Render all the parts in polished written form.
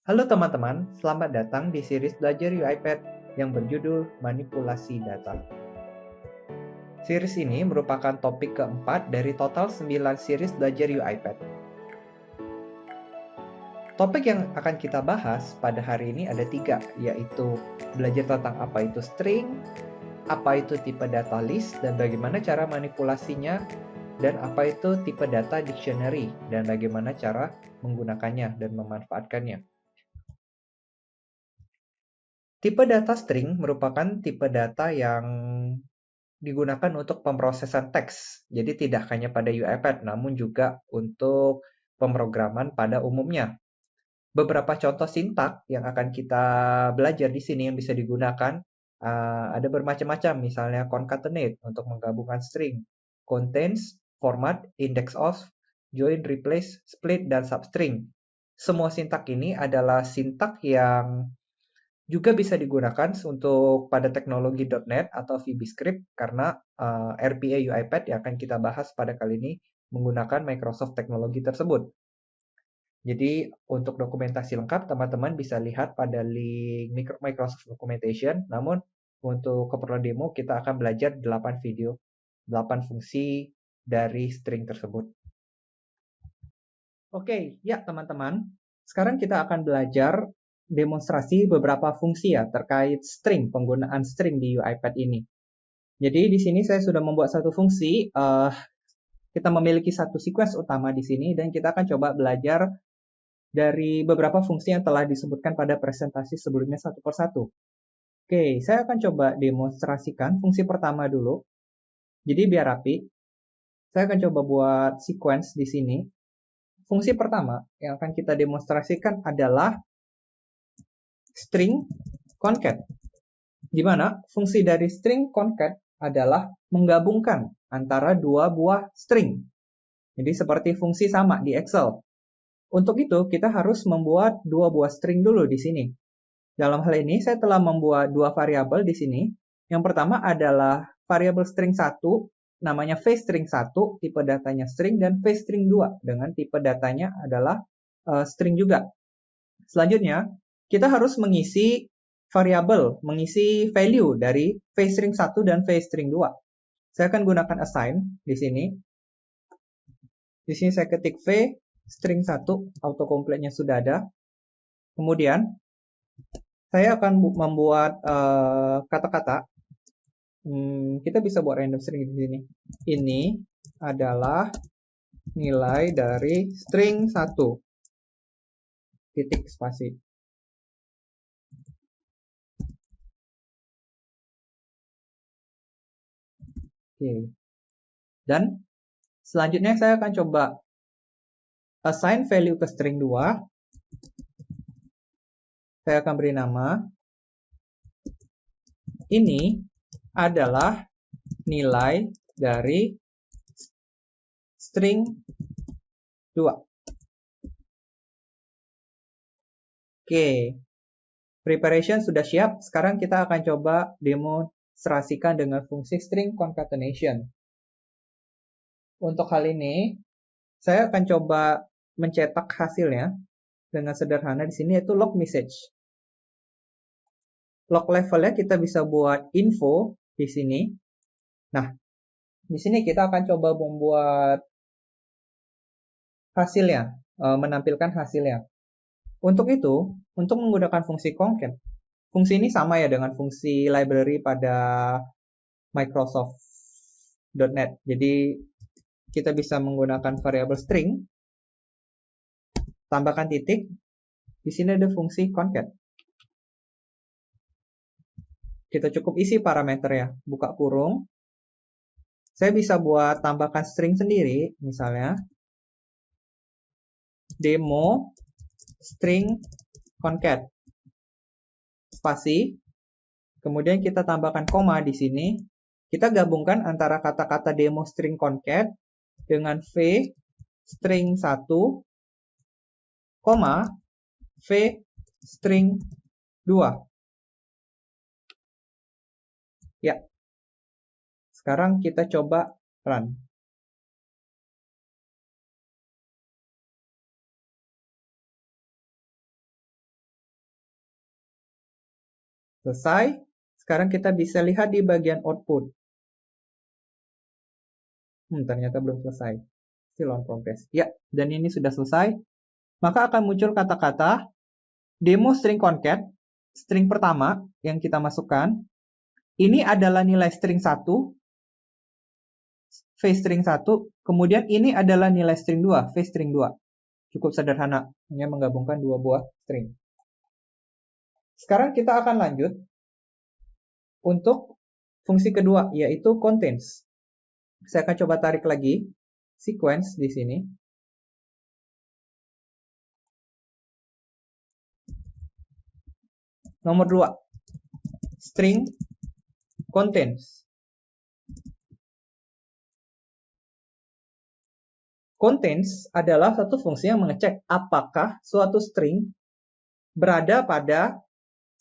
Halo teman-teman, selamat datang di series Belajar UiPath yang berjudul Manipulasi Data. Series ini merupakan topik keempat dari total 9 series Belajar UiPath. Topik yang akan kita bahas pada hari ini ada 3, yaitu belajar tentang apa itu string, apa itu tipe data list, dan bagaimana cara manipulasinya, dan apa itu tipe data dictionary, dan bagaimana cara menggunakannya dan memanfaatkannya. Tipe data string merupakan tipe data yang digunakan untuk pemrosesan teks. Jadi tidak hanya pada UiPath, namun juga untuk pemrograman pada umumnya. Beberapa contoh sintak yang akan kita belajar di sini yang bisa digunakan ada bermacam-macam, misalnya concatenate untuk menggabungkan string, contains, format, index of, join, replace, split, dan substring. Semua sintak ini adalah sintak yang juga bisa digunakan untuk pada teknologi .NET atau VBScript karena RPA UiPath yang akan kita bahas pada kali ini menggunakan Microsoft teknologi tersebut. Jadi untuk dokumentasi lengkap teman-teman bisa lihat pada link Microsoft Documentation. Namun untuk keperluan demo kita akan belajar 8 video, 8 fungsi dari string tersebut. Oke, ya teman-teman. Sekarang kita akan belajar demonstrasi beberapa fungsi ya terkait string, penggunaan string di UiPath ini. Jadi di sini saya sudah membuat satu fungsi. Kita memiliki satu sequence utama di sini dan kita akan coba belajar dari beberapa fungsi yang telah disebutkan pada presentasi sebelumnya satu persatu. Oke, saya akan coba demonstrasikan fungsi pertama dulu. Jadi biar rapi, saya akan coba buat sequence di sini. Fungsi pertama yang akan kita demonstrasikan adalah string concat, di mana fungsi dari string concat adalah menggabungkan antara dua buah string. Jadi seperti fungsi sama di Excel. Untuk itu, kita harus membuat dua buah string dulu di sini. Dalam hal ini, saya telah membuat dua variabel di sini. Yang pertama adalah variabel string 1, namanya vString1, tipe datanya string, dan vString2, dengan tipe datanya adalah string juga. Selanjutnya, kita harus mengisi variabel, mengisi value dari vString1 dan vString2. Saya akan gunakan assign di sini. Di sini saya ketik vString1, autocomplete-nya sudah ada. Kemudian, saya akan membuat kata-kata. Kita bisa buat random string di sini. Ini adalah nilai dari string 1. Titik spasi. Oke. Dan selanjutnya saya akan coba assign value ke string 2. Saya akan beri nama. Ini adalah nilai dari string 2. Oke. Preparation sudah siap. Sekarang kita akan coba demonstrasikan dengan fungsi string concatenation. Untuk hal ini, saya akan coba mencetak hasilnya dengan sederhana di sini yaitu log message. Log levelnya kita bisa buat info di sini. Nah, di sini kita akan coba membuat hasilnya, menampilkan hasilnya. Untuk itu, untuk menggunakan fungsi concat, fungsi ini sama ya dengan fungsi library pada Microsoft.NET. Jadi kita bisa menggunakan variabel string, tambahkan titik. Di sini ada fungsi concat. Kita cukup isi parameternya, buka kurung. Saya bisa buat tambahkan string sendiri, misalnya demo string concat spasi. Kemudian kita tambahkan koma di sini. Kita gabungkan antara kata-kata demo string concat dengan v string 1, koma v string 2. Ya. Sekarang kita coba run. Selesai. Sekarang kita bisa lihat di bagian output. Ternyata belum selesai. Still on progress. Ya, dan ini sudah selesai. Maka akan muncul kata-kata demo string concat, string pertama yang kita masukkan. Ini adalah nilai string 1, v string 1, kemudian ini adalah nilai string 2, v string 2. Cukup sederhana, hanya menggabungkan dua buah string. Sekarang kita akan lanjut untuk fungsi kedua, yaitu contains. Saya akan coba tarik lagi sequence di sini. Nomor 2, string contains. Contains adalah satu fungsi yang mengecek apakah suatu string berada pada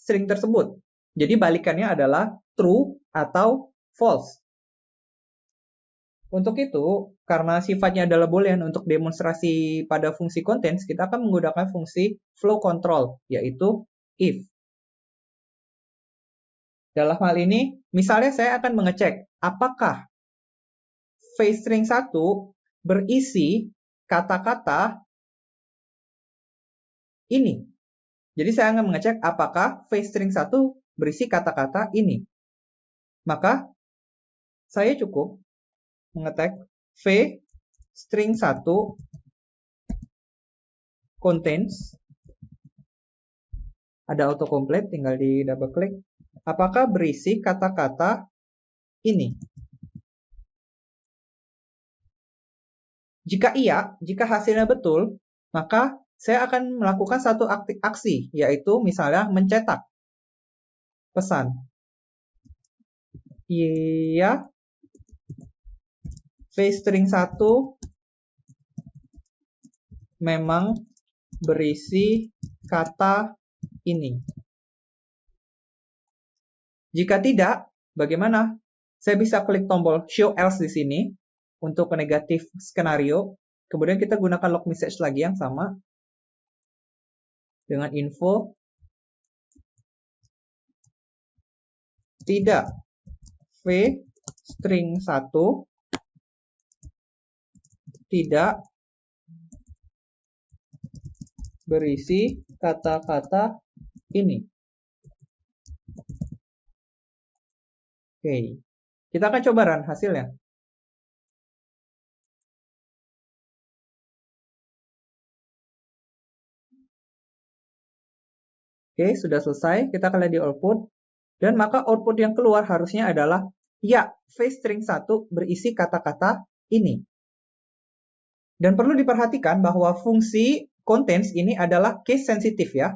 string tersebut. Jadi balikannya adalah true atau false. Untuk itu, karena sifatnya adalah boolean untuk demonstrasi pada fungsi contains, kita akan menggunakan fungsi flow control, yaitu if. Dalam hal ini, misalnya saya akan mengecek apakah v string 1 berisi kata-kata ini. Jadi saya akan mengecek apakah v string 1 berisi kata-kata ini. Maka saya cukup mengetik v string 1 contains, ada autocomplete, tinggal di double klik, apakah berisi kata-kata ini. Jika iya, jika hasilnya betul, maka saya akan melakukan satu aksi, yaitu misalnya mencetak pesan. Iya, v string 1 memang berisi kata ini. Jika tidak, bagaimana? Saya bisa klik tombol show else di sini untuk negatif skenario. Kemudian kita gunakan log message lagi yang sama dengan info tidak v string 1 tidak berisi kata-kata ini. Oke, kita akan coba run hasilnya. Oke, sudah selesai. Kita akan lihat di output. Dan maka output yang keluar harusnya adalah, ya, v string 1 berisi kata-kata ini. Dan perlu diperhatikan bahwa fungsi contains ini adalah case sensitive ya.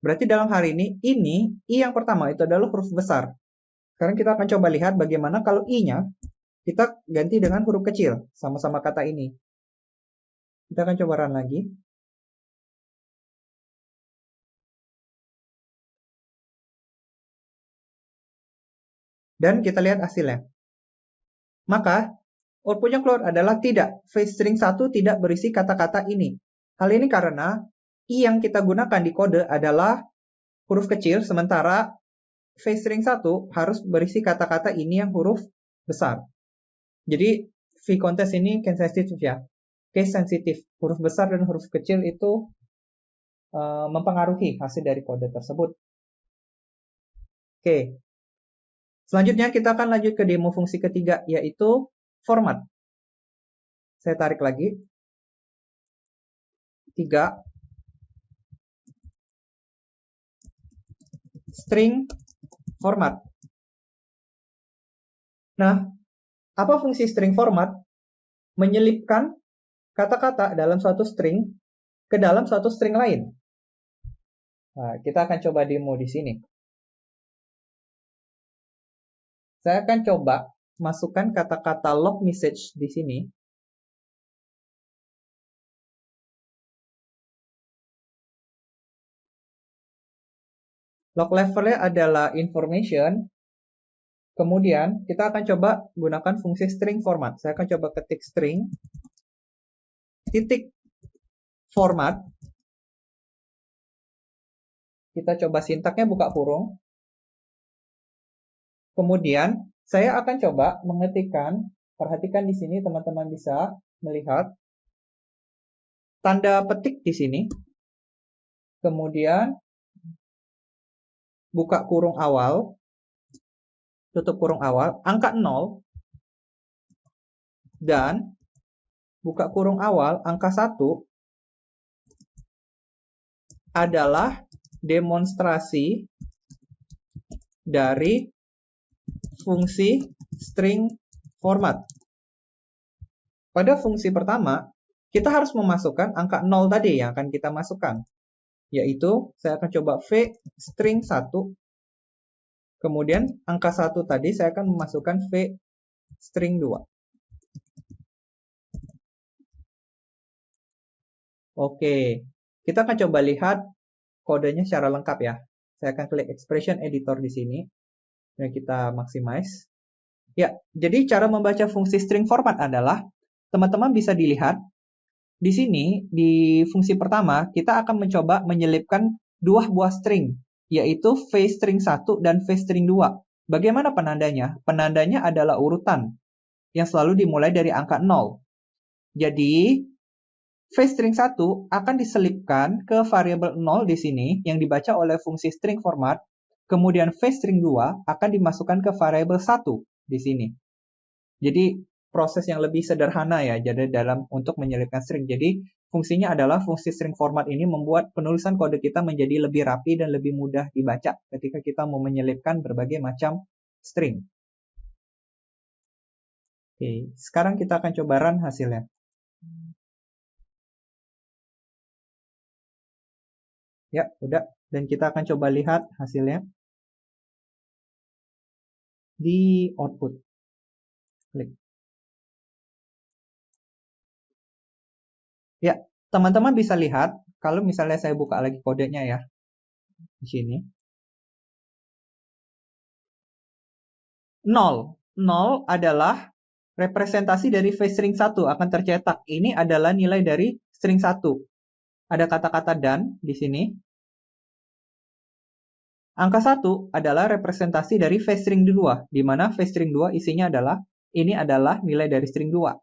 Berarti dalam hal ini, i yang pertama itu adalah huruf besar. Sekarang kita akan coba lihat bagaimana kalau i-nya kita ganti dengan huruf kecil, sama-sama kata ini. Kita akan coba run lagi. Dan kita lihat hasilnya. Maka, output yang keluar adalah tidak. V string 1 tidak berisi kata-kata ini. Hal ini karena i yang kita gunakan di kode adalah huruf kecil, sementara v string 1 harus berisi kata-kata ini yang huruf besar. Jadi, v context ini case sensitive ya. Case sensitive. Huruf besar dan huruf kecil itu mempengaruhi hasil dari kode tersebut. Oke. Selanjutnya kita akan lanjut ke demo fungsi ketiga, yaitu format. Saya tarik lagi. 3. String format. Nah, apa fungsi string format? Menyelipkan kata-kata dalam suatu string ke dalam suatu string lain. Nah, kita akan coba demo di sini. Saya akan coba masukkan kata-kata log message di sini. Log levelnya adalah information. Kemudian kita akan coba gunakan fungsi string format. Saya akan coba ketik string titik format. Kita coba sintaknya buka kurung. Kemudian, saya akan coba mengetikkan, perhatikan di sini teman-teman bisa melihat tanda petik di sini, kemudian buka kurung awal, tutup kurung awal, angka 0, dan buka kurung awal, angka 1 adalah demonstrasi dari fungsi string format. Pada fungsi pertama, kita harus memasukkan angka 0 tadi yang akan kita masukkan. Yaitu, saya akan coba v string 1. Kemudian, angka 1 tadi saya akan memasukkan v string 2. Oke, kita akan coba lihat kodenya secara lengkap ya. Saya akan klik expression editor di sini. Dan kita maximize. Ya, jadi cara membaca fungsi string format adalah, teman-teman bisa dilihat, di sini, di fungsi pertama, kita akan mencoba menyelipkan dua buah string, yaitu vString 1 dan vString 2. Bagaimana penandanya? Penandanya adalah urutan, yang selalu dimulai dari angka 0. Jadi, vString 1 akan diselipkan ke variabel 0 di sini, yang dibaca oleh fungsi string format, kemudian vString 2 akan dimasukkan ke variabel 1 di sini. Jadi, proses yang lebih sederhana ya, jadi dalam untuk menyelipkan string. Jadi, fungsinya adalah fungsi string format ini membuat penulisan kode kita menjadi lebih rapi dan lebih mudah dibaca ketika kita mau menyelipkan berbagai macam string. Oke, sekarang kita akan coba run hasilnya. Ya, udah. Dan kita akan coba lihat hasilnya di output. Klik. Ya, teman-teman bisa lihat, kalau misalnya saya buka lagi kodenya ya, di sini. 0. 0 adalah representasi dari vString 1 akan tercetak. Ini adalah nilai dari string 1. Ada kata-kata dan di sini. Angka 1 adalah representasi dari vString 2, di mana vString 2 isinya adalah, ini adalah nilai dari string 2.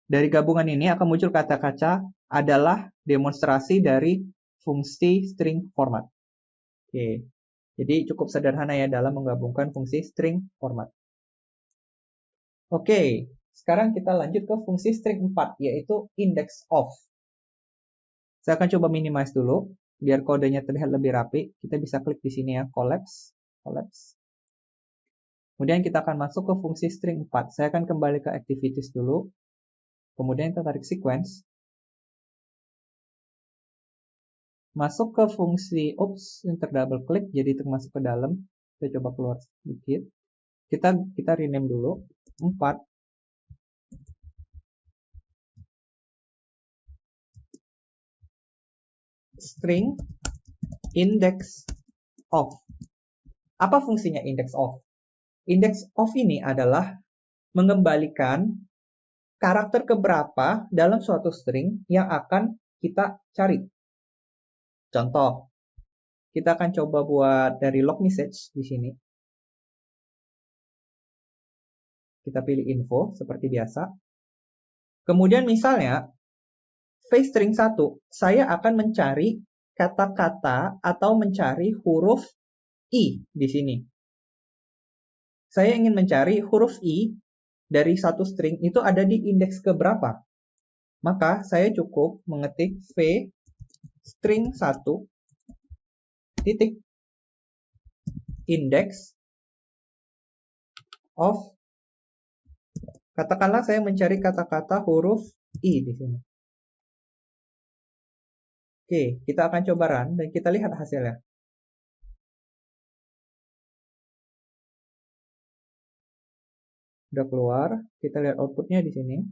Dari gabungan ini akan muncul kata-kata adalah demonstrasi dari fungsi string format. Oke, jadi cukup sederhana ya dalam menggabungkan fungsi string format. Oke, sekarang kita lanjut ke fungsi string 4, yaitu index of. Saya akan coba minimize dulu, biar kodenya terlihat lebih rapi. Kita bisa klik di sini ya, collapse. Kemudian kita akan masuk ke fungsi string 4. Saya akan kembali ke activities dulu. Kemudian kita tarik sequence. Masuk ke fungsi, enter double klik, jadi termasuk ke dalam. Kita coba keluar sedikit. Kita rename dulu, 4. String index of. Apa fungsinya index of? Index of ini adalah mengembalikan karakter keberapa dalam suatu string yang akan kita cari. Contoh, kita akan coba buat dari log message di sini. Kita pilih info seperti biasa. Kemudian misalnya, vString 1, saya akan mencari kata-kata atau mencari huruf I di sini. Saya ingin mencari huruf I dari satu string itu ada di indeks keberapa. Maka saya cukup mengetik v string 1 titik index of, katakanlah saya mencari kata-kata huruf I di sini. Oke, kita akan coba run dan kita lihat hasilnya. Udah keluar, kita lihat outputnya di sini.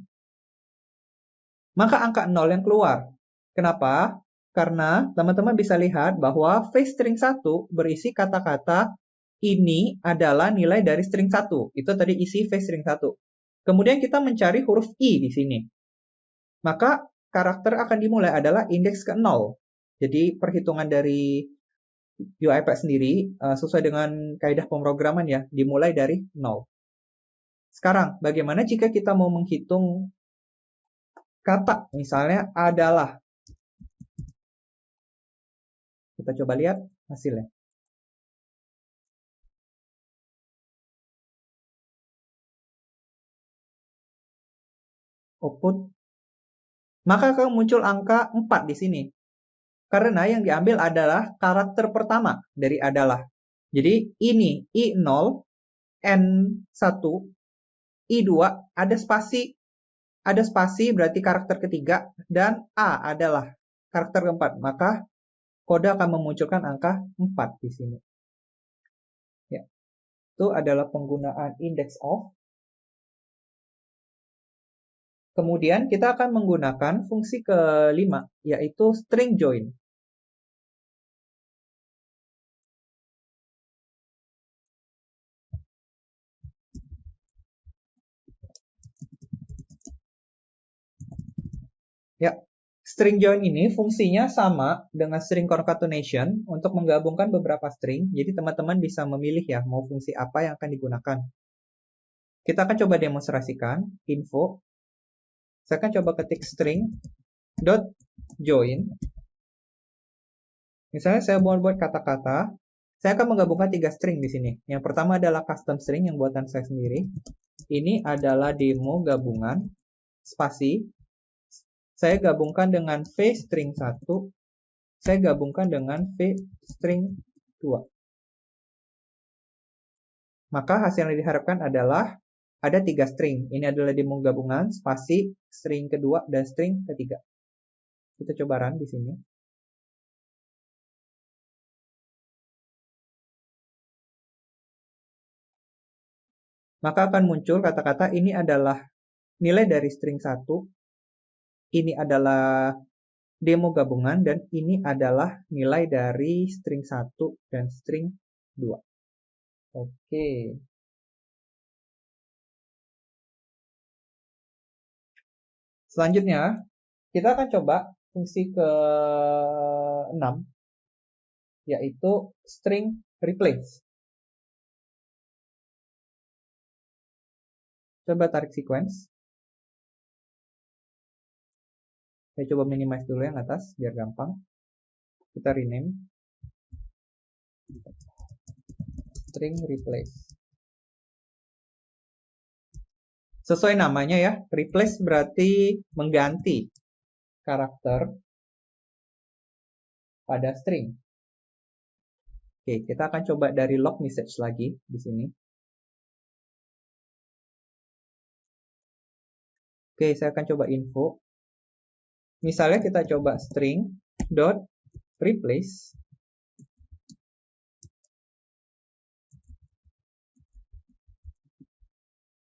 Maka angka 0 yang keluar. Kenapa? Karena teman-teman bisa lihat bahwa vString 1 berisi kata-kata ini adalah nilai dari string 1. Itu tadi isi vString 1. Kemudian kita mencari huruf I di sini. Maka karakter akan dimulai adalah indeks ke 0. Jadi perhitungan dari UiPath sendiri sesuai dengan kaidah pemrograman ya, dimulai dari 0. Sekarang, bagaimana jika kita mau menghitung kata, misalnya adalah. Kita coba lihat hasilnya. Output. Maka akan muncul angka 4 di sini. Karena yang diambil adalah karakter pertama dari adalah. Jadi ini I0, N1, I2, ada spasi. Ada spasi berarti karakter ketiga, dan A adalah karakter keempat. Maka kode akan memunculkan angka 4 di sini. Ya. Itu adalah penggunaan index of. Kemudian kita akan menggunakan fungsi kelima, yaitu string join. Ya, string join ini fungsinya sama dengan string concatenation untuk menggabungkan beberapa string. Jadi teman-teman bisa memilih ya, mau fungsi apa yang akan digunakan. Kita akan coba demonstrasikan info. Saya akan coba ketik string dot join. Misalnya saya buat kata-kata, saya akan menggabungkan 3 string di sini. Yang pertama adalah custom string yang buatan saya sendiri. Ini adalah demo gabungan spasi. Saya gabungkan dengan v string 1. Saya gabungkan dengan v string 2. Maka hasil yang diharapkan adalah ada 3 string. Ini adalah demo gabungan, spasi, string kedua, dan string ketiga. Kita coba run di sini. Maka akan muncul kata-kata ini adalah nilai dari string 1, ini adalah demo gabungan, dan ini adalah nilai dari string 1 dan string 2. Oke. Selanjutnya, kita akan coba fungsi ke-6, yaitu string replace. Coba tarik sequence. Saya coba minimize dulu yang atas, biar gampang. Kita rename. String replace. Sesuai namanya ya, replace berarti mengganti karakter pada string. Oke, kita akan coba dari log message lagi di sini. Oke, saya akan coba info. Misalnya kita coba string dot replace.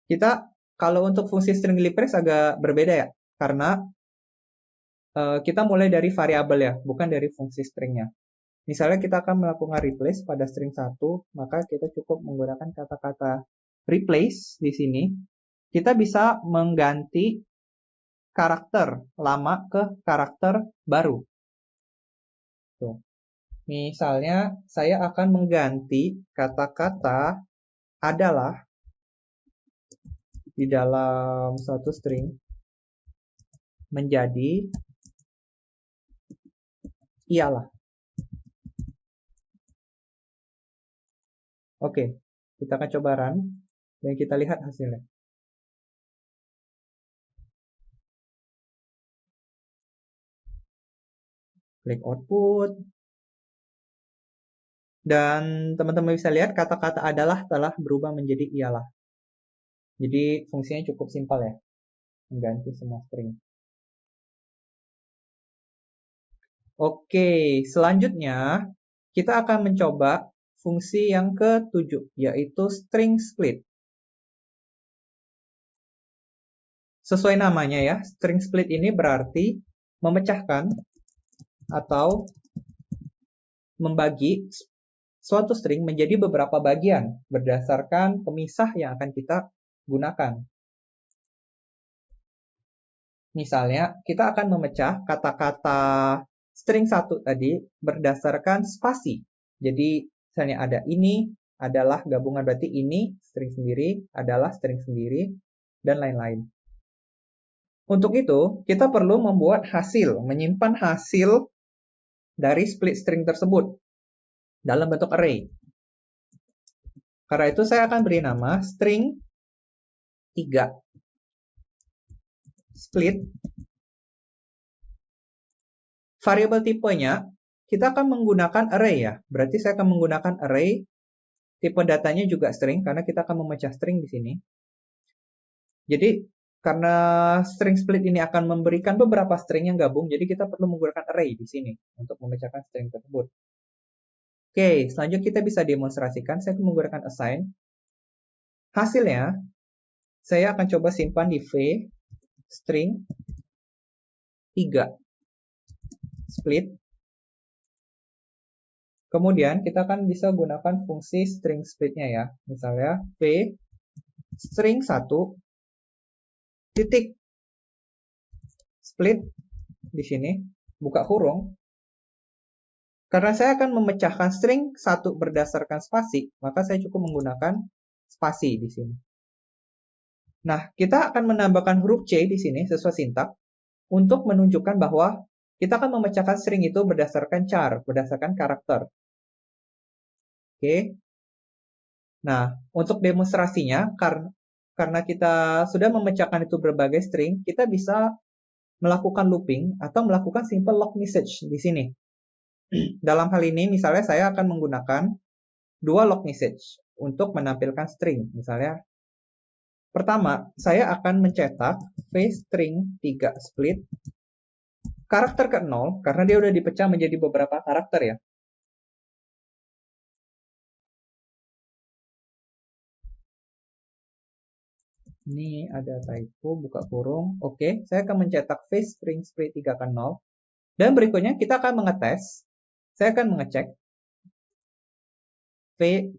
Kita kalau untuk fungsi string replace agak berbeda ya, karena kita mulai dari variabel ya, bukan dari fungsi stringnya. Misalnya kita akan melakukan replace pada string 1, maka kita cukup menggunakan kata-kata replace di sini. Kita bisa mengganti karakter lama ke karakter baru. Tuh. Misalnya saya akan mengganti kata-kata adalah di dalam suatu string menjadi ialah. Oke, kita akan coba run dan kita lihat hasilnya. Klik output. Dan teman-teman bisa lihat kata-kata adalah telah berubah menjadi ialah. Jadi fungsinya cukup simpel ya, mengganti semua string. Oke, selanjutnya kita akan mencoba fungsi yang ke-7, yaitu string split. Sesuai namanya ya, string split ini berarti memecahkan atau membagi suatu string menjadi beberapa bagian berdasarkan pemisah yang akan kita gunakan. Misalnya, kita akan memecah kata-kata string 1 tadi berdasarkan spasi. Jadi misalnya ada ini adalah gabungan, berarti ini string sendiri adalah string sendiri, dan lain-lain. Untuk itu, kita perlu membuat hasil, menyimpan hasil dari split string tersebut dalam bentuk array. Karena itu saya akan beri nama string 3 split. Variabel tipenya kita akan menggunakan array ya. Berarti saya akan menggunakan array. Tipe datanya juga string karena kita akan memecah string di sini. Jadi karena string split ini akan memberikan beberapa string yang gabung, jadi kita perlu menggunakan array di sini untuk memecahkan string tersebut. Oke, selanjutnya kita bisa demonstrasikan. Saya akan menggunakan assign. Hasilnya, saya akan coba simpan di v string 3 split. Kemudian kita akan bisa gunakan fungsi string splitnya ya. Misalnya v string 1 titik split di sini, buka kurung. Karena saya akan memecahkan string 1 berdasarkan spasi, maka saya cukup menggunakan spasi di sini. Nah, kita akan menambahkan huruf C di sini sesuai sintak untuk menunjukkan bahwa kita akan memecahkan string itu berdasarkan char, berdasarkan karakter. Oke. Nah, untuk demonstrasinya, karena kita sudah memecahkan itu berbagai string, kita bisa melakukan looping atau melakukan simple log message di sini. Dalam hal ini, misalnya saya akan menggunakan 2 log message untuk menampilkan string. Misalnya, pertama, saya akan mencetak v string 3 split karakter ke-0, karena dia udah dipecah menjadi beberapa karakter ya. Ini ada typo, buka kurung. Oke, saya akan mencetak v string split 3 ke 0. Dan berikutnya kita akan mengetes. Saya akan mengecek v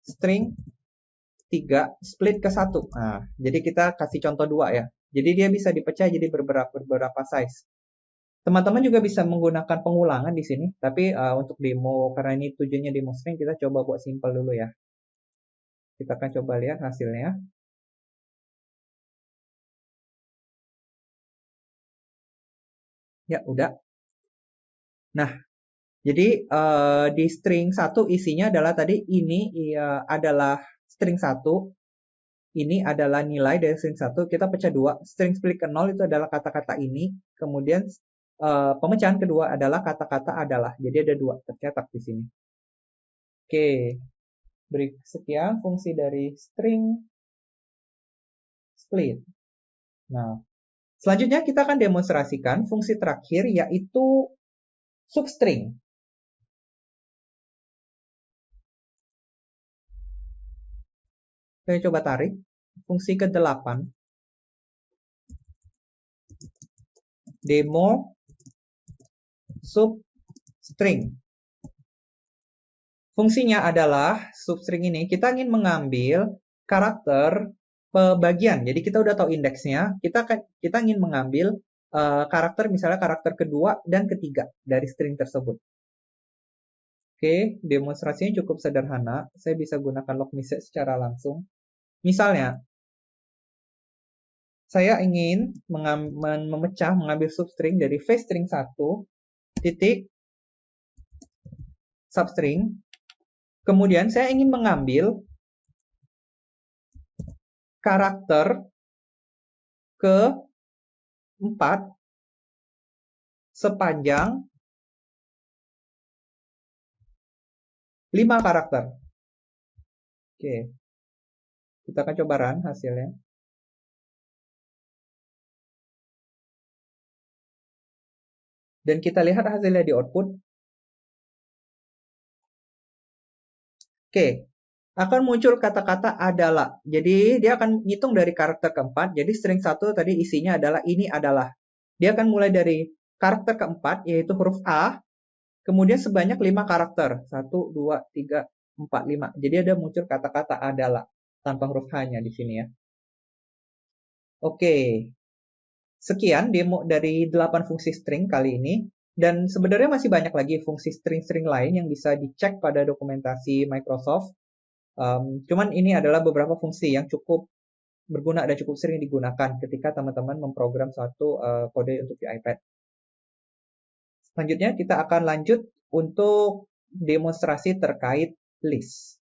string 3 split ke 1. Nah, jadi kita kasih contoh 2 ya. Jadi dia bisa dipecah jadi beberapa size. Teman-teman juga bisa menggunakan pengulangan di sini, tapi untuk demo, karena ini tujuannya demo string, kita coba buat simple dulu ya. Kita akan coba lihat hasilnya. Ya, udah. Nah, jadi di string 1 isinya adalah tadi ini adalah string 1. Ini adalah nilai dari string 1. Kita pecah 2. String split ke 0 itu adalah kata-kata ini. Kemudian pemecahan kedua adalah kata-kata adalah. Jadi ada 2 tercetak di sini. Oke. Sekian fungsi dari string split. Nah, selanjutnya kita akan demonstrasikan fungsi terakhir yaitu substring. Saya coba tarik fungsi ke-8. Demo substring. Fungsinya adalah substring ini kita ingin mengambil karakter pembagian. Jadi kita udah tahu indeksnya, kita ingin mengambil karakter, misalnya karakter kedua dan ketiga dari string tersebut. Oke, demonstrasinya cukup sederhana. Saya bisa gunakan log message secara langsung. Misalnya, saya ingin mengambil substring dari v string 1 titik substring. Kemudian saya ingin mengambil karakter ke-4 sepanjang 5 karakter. Oke. Kita akan coba run hasilnya. Dan kita lihat hasilnya di output. Oke. Akan muncul kata-kata adalah. Jadi dia akan ngitung dari karakter ke-4. Jadi string 1 tadi isinya adalah ini adalah. Dia akan mulai dari karakter ke-4 yaitu huruf A. Kemudian sebanyak 5 karakter. 1, 2, 3, 4, 5. Jadi ada muncul kata-kata adalah tanpa huruf H-nya di sini ya. Oke. Sekian demo dari 8 fungsi string kali ini. Dan sebenarnya masih banyak lagi fungsi string-string lain yang bisa dicek pada dokumentasi Microsoft. Cuman ini adalah beberapa fungsi yang cukup berguna dan cukup sering digunakan ketika teman-teman memprogram suatu kode untuk iPad. Selanjutnya kita akan lanjut untuk demonstrasi terkait list.